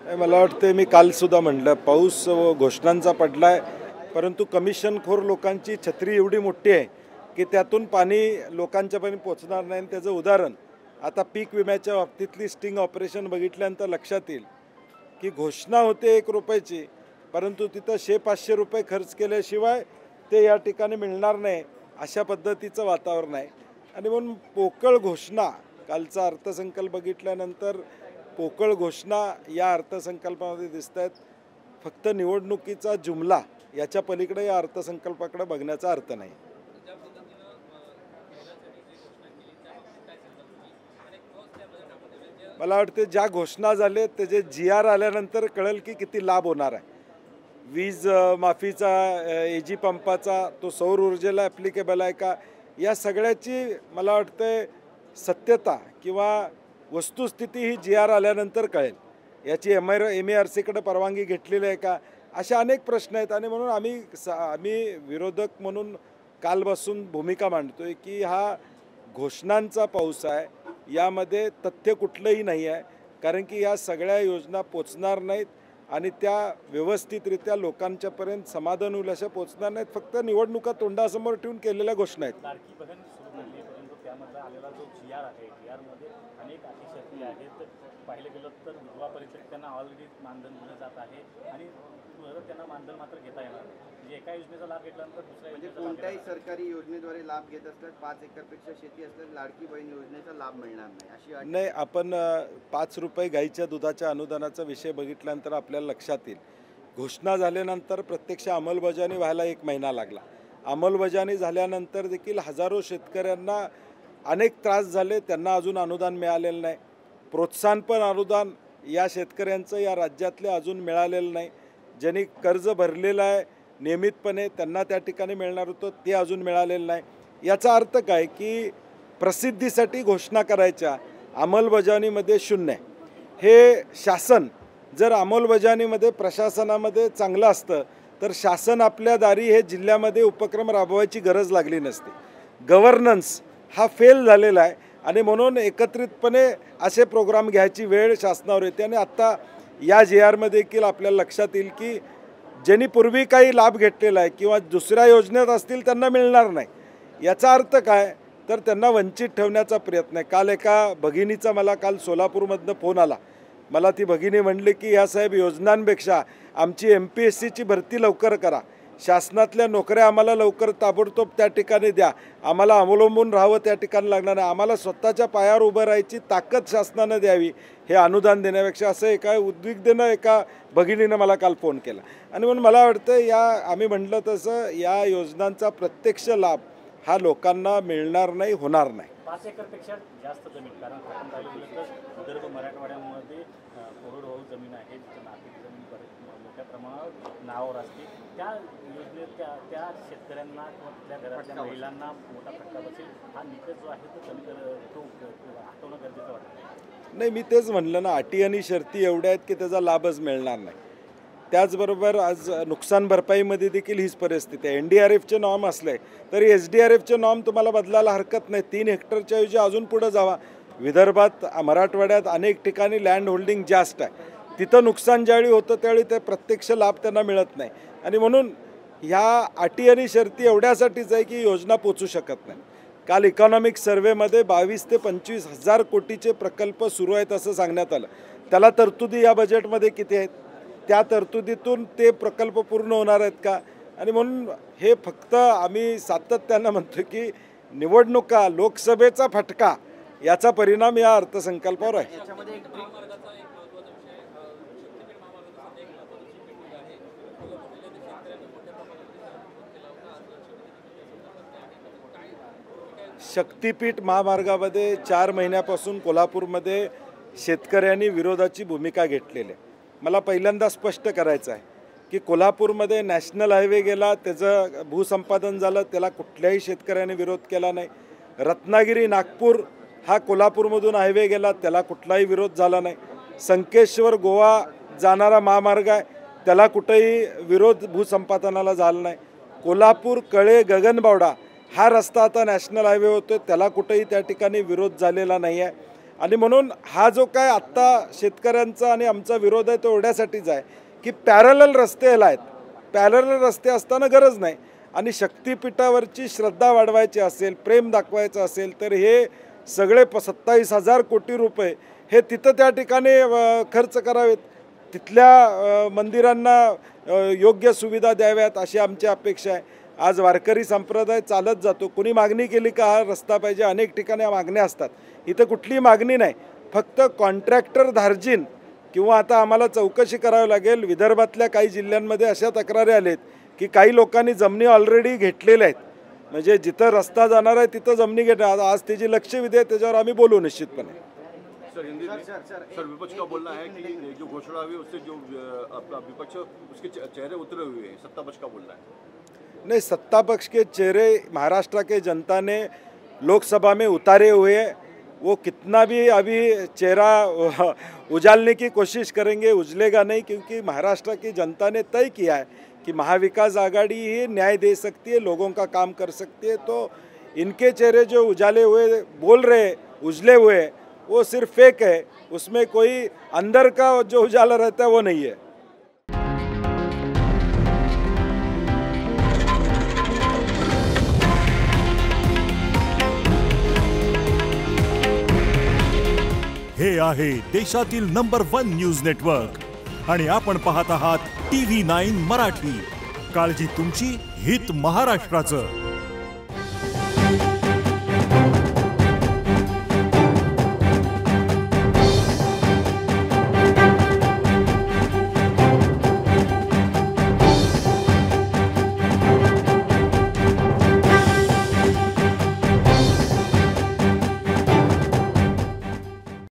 मला वाटते मी कालसुद्धा म्हटलं पाऊस घोषणांचा पडला आहे, परंतु कमिशनखोर लोकांची छत्री एवढी मोठी आहे की त्यातून पाणी लोकांच्यापर्यंत पोचणार नाही. त्याचं उदाहरण आता पीक विम्याच्या बाबतीतली स्टिंग ऑपरेशन बघितल्यानंतर लक्षात येईल की घोषणा होते 1 रुपयाची, परंतु तिथं 100-500 रुपये खर्च केल्याशिवाय ते या ठिकाणी मिळणार नाही, अशा पद्धतीचं वातावरण आहे. आणि म्हणून पोकळ घोषणा, कालचा अर्थसंकल्प बघितल्यानंतर पोकळ घोषणा या अर्थसंकल्पामध्ये दिसत आहेत. फक्त निवडणुकीचा जुमला याच्या पलीकडे या अर्थसंकल्पाकडे बघण्याचा अर्थ नाही. मला वाटते ज्या घोषणा झाल्या त्याचे GR आल्यानंतर कळेल की किती लाभ होणार आहे. वीज माफीचा, AG पंपाचा, तो सौर ऊर्जेला ॲप्लिकेबल आहे का, या सगळ्याची मला वाटते सत्यता किंवा वस्तुस्थिती ही GR आल्यानंतर कळेल. याची MERCकडे परवानगी घेतलेली आहे का, अशा अनेक प्रश्न आहेत. आणि म्हणून आम्ही विरोधक म्हणून कालपासून भूमिका मांडतोय की हा घोषणांचा पाऊस आहे, यामध्ये तथ्य कुठलंही नाही आहे. कारण की या सगळ्या योजना पोचणार नाहीत आणि त्या व्यवस्थितरित्या लोकांच्यापर्यंत समाधान होईल अशा पोचणार नाहीत. फक्त निवडणुका तोंडासमोर ठेवून केलेल्या घोषणा आहेत. लाडकी बहीण सुरू झाली, परंतु त्यामध्ये आलेला जो GR आहे, GRमध्ये अनेक अटी आहेत. पाहिलं गेलं तर विधवा परिषद त्यांना ऑलरेडी मानधन दिलं जात आहे आणि त्यांना मानधन मात्र घेता येणार. म्हणजे एका योजनेचा लाभ घेतल्यानंतर दुसऱ्या म्हणजे कोणत्याही सरकारी योजनेद्वारे लाभ घेत असल्यास 5 एकरपेक्षा शेती असल्यास लाडकी बहीण योजनेचा लाभ मिळणार नाही अशी अट नाही. आपण 5 रुपये गाईच्या दुधाच्या अनुदानाचा विषय बघितल्यानंतर आपल्याला लक्षात येईल, घोषणा झाल्यानंतर प्रत्यक्ष अंमलबजावणी व्हायला 1 महिना लागला. अंमलबजावणी झाल्यानंतर देखील हजारो शेतकऱ्यांना अनेक त्रास झाले, त्यांना अजून अनुदान मिळालेलं नाही. प्रोत्साहनपर अनुदान या शेतकऱ्यांचं या राज्यातले अजून मिळालेलं नाही. ज्यांनी कर्ज भरलेलं आहे नियमितपणे त्यांना त्या ठिकाणी मिळणार होतं, ते अजून मिळालेलं नाही. याचा अर्थ काय की प्रसिद्धीसाठी घोषणा करायच्या, अंमलबजावणीमध्ये शून्य. हे शासन जर अंमलबजावणीमध्ये प्रशासनामध्ये चांगलं असतं तर शासन आपल्या दारी हे जिल्ह्यामध्ये उपक्रम राबवायची गरज लागली नसते. गव्हर्नन्स हा फेल झालेला आहे आणि म्हणून एकत्रितपणे असे प्रोग्राम घ्यायची वेळ शासनावर येते. आणि आत्ता या GRमध्ये देखील आपल्याला लक्षात येईल की ज्यांनी पूर्वी काही लाभ घेतलेला आहे किंवा दुसऱ्या योजनेत असतील त्यांना मिळणार नाही. याचा अर्थ काय तर त्यांना वंचित ठेवण्याचा प्रयत्न आहे. काल एका भगिनीचा मला सोलापूरमधनं फोन आला. मला ती भगिनी म्हणली की या साहेब योजनांपेक्षा आमची MPSCची भरती लवकर करा, शासनातल्या नोकऱ्या आम्हाला लवकर ताबडतोब त्या ठिकाणी द्या, आम्हाला अवलंबून राहावं त्या ठिकाणी लागणार नाही, आम्हाला स्वतःच्या पायावर उभं राहायची ताकद शासनानं द्यावी हे अनुदान देण्यापेक्षा, असं एका उद्विग्नेनं एका भगिनीनं मला काल फोन केला. आणि म्हणून मला वाटतं आम्ही म्हटलं तसं या योजनांचा प्रत्यक्ष लाभ हा लोकांना मिळणार नाही, होणार नाही. 5 एकरपेक्षा जास्त जमीन, कारण आपण पाहिलं गेलं तर विदर्भ मराठवाड्यामध्ये कोरडवाहू जमीन आहे, जिथं नापीक जमीन मोठ्या प्रमाणावर नावावर असते. त्या योजनेत त्या शेतकऱ्यांना किंवा त्या घरातल्या महिलांना मोठा फटका बसेल. हा निकष जो आहे तो हटवणं गरजेचं वाटतं. नाही, मी तेच म्हणलं ना, अटी आणि शर्ती एवढ्या आहेत की त्याचा लाभच मिळणार नाही. त्याचबरोबर आज नुकसान भरपाईमध्ये देखील हीच परिस्थिती आहे. NDRFचे नॉर्म असले तरी SDRFचे नॉर्म तुम्हाला बदलायला हरकत नाही. 3 हेक्टरच्या ऐवजी अजून पुढं जावा. विदर्भात, मराठवाड्यात अनेक ठिकाणी लँड होल्डिंग जास्त आहे, तिथं नुकसान ज्यावेळी होतं त्यावेळी ते प्रत्यक्ष लाभ त्यांना मिळत नाही. आणि म्हणून ह्या अटी आणि शर्ती एवढ्यासाठीच आहे की योजना पोचू शकत नाही. काल इकॉनॉमिक सर्व्हेमध्ये 22 ते 25 हजार कोटीचे प्रकल्प सुरू आहेत असं सांगण्यात आलं. त्याला तरतुदी या बजेटमध्ये किती आहेत, त्या तरतुदीतून ते प्रकल्प पूर्ण होणार आहेत का. आणि म्हणून हे फक्त आम्ही सातत्यानं म्हणतो की निवडणुका, लोकसभेचा फटका याचा परिणाम या अर्थसंकल्पावर आहे. शक्तिपीठ महामार्गामध्ये 4 महिन्यापासून कोल्हापूरमध्ये शेतकऱ्यांनी विरोधाची भूमिका घेतलेली आहे. मला पहिल्यांदा स्पष्ट करायचं आहे की कोल्हापूरमध्ये नॅशनल हायवे गेला, त्याचं भूसंपादन झालं, त्याला कुठल्याही शेतकऱ्याने विरोध केला नाही. रत्नागिरी नागपूर हा कोल्हापूरमधून हायवे गेला, त्याला कुठलाही विरोध झाला नाही. संकेश्वर गोवा जाणारा महामार्ग आहे, त्याला कुठेही विरोध भूसंपादनाला झाला नाही. कोल्हापूर कळे गगनबावडा हा रस्ता आता नॅशनल हायवे होतो, त्याला कुठेही त्या ठिकाणी विरोध झालेला नाही आहे. आणि म्हणून हा जो काय आत्ता शेतकऱ्यांचा आणि आमचा विरोध आहे तो एवढ्यासाठीच आहे की पॅरलल रस्ते याला आहेत. पॅरलल रस्ते असताना गरज नाही आणि शक्तिपीठावरची श्रद्धा वाढवायची असेल, प्रेम दाखवायचं असेल तर हे सगळे 27,000 कोटी रुपये हे तिथं त्या ठिकाणी खर्च करावेत. तिथल्या मंदिरांना योग्य सुविधा द्याव्यात अशी आमची अपेक्षा आहे. आज वारकरी संप्रदाय चालत जातो, कुणी मागणी केली का हा रस्ता पाहिजे, अनेक ठिकाणी मागण्या असतात. इथं कुठली मागणी नाही, फक्त कॉन्ट्रॅक्टर धार्जिन किंवा आता आम्हाला चौकशी करावी लागेल. विदर्भातल्या काही जिल्ह्यांमध्ये अशा तक्रारी आलेत की काही लोकांनी जमिनी ऑलरेडी घेतलेल्या आहेत, म्हणजे जिथं रस्ता जाणार आहे तिथं जमिनी घेणार. आज त्याची लक्षवेधी आहे, त्याच्यावर आम्ही बोलू निश्चितपणे. सर हिंदी सर विपक्ष का बोलना है कि जो घोषणा हुई उससे जो अपना विपक्ष उसके चेहरे उतरे हुए हैं, सत्ता पक्ष का बोलना है? नहीं, सत्ता पक्ष के चेहरे महाराष्ट्र के जनता ने लोकसभा में उतारे हुए हैं. वो कितना भी अभी चेहरा उजालने की कोशिश करेंगे, उजलेगा नहीं, क्योंकि महाराष्ट्र की जनता ने तय किया है कि महाविकास आघाड़ी ही न्याय दे सकती है, लोगों का काम कर सकती है. तो इनके चेहरे जो उजाले हुए बोल रहे उजले हुए वो सिर्फ फेक है, उसमें कोई अंदर का जो उजाला रहता है वो नहीं है. हे आहे देशातील नंबर 1 न्यूज नेटवर्क आणि आपण पाहत आहात TV9 मराठी. काळजी तुमची, हित महाराष्ट्राचं.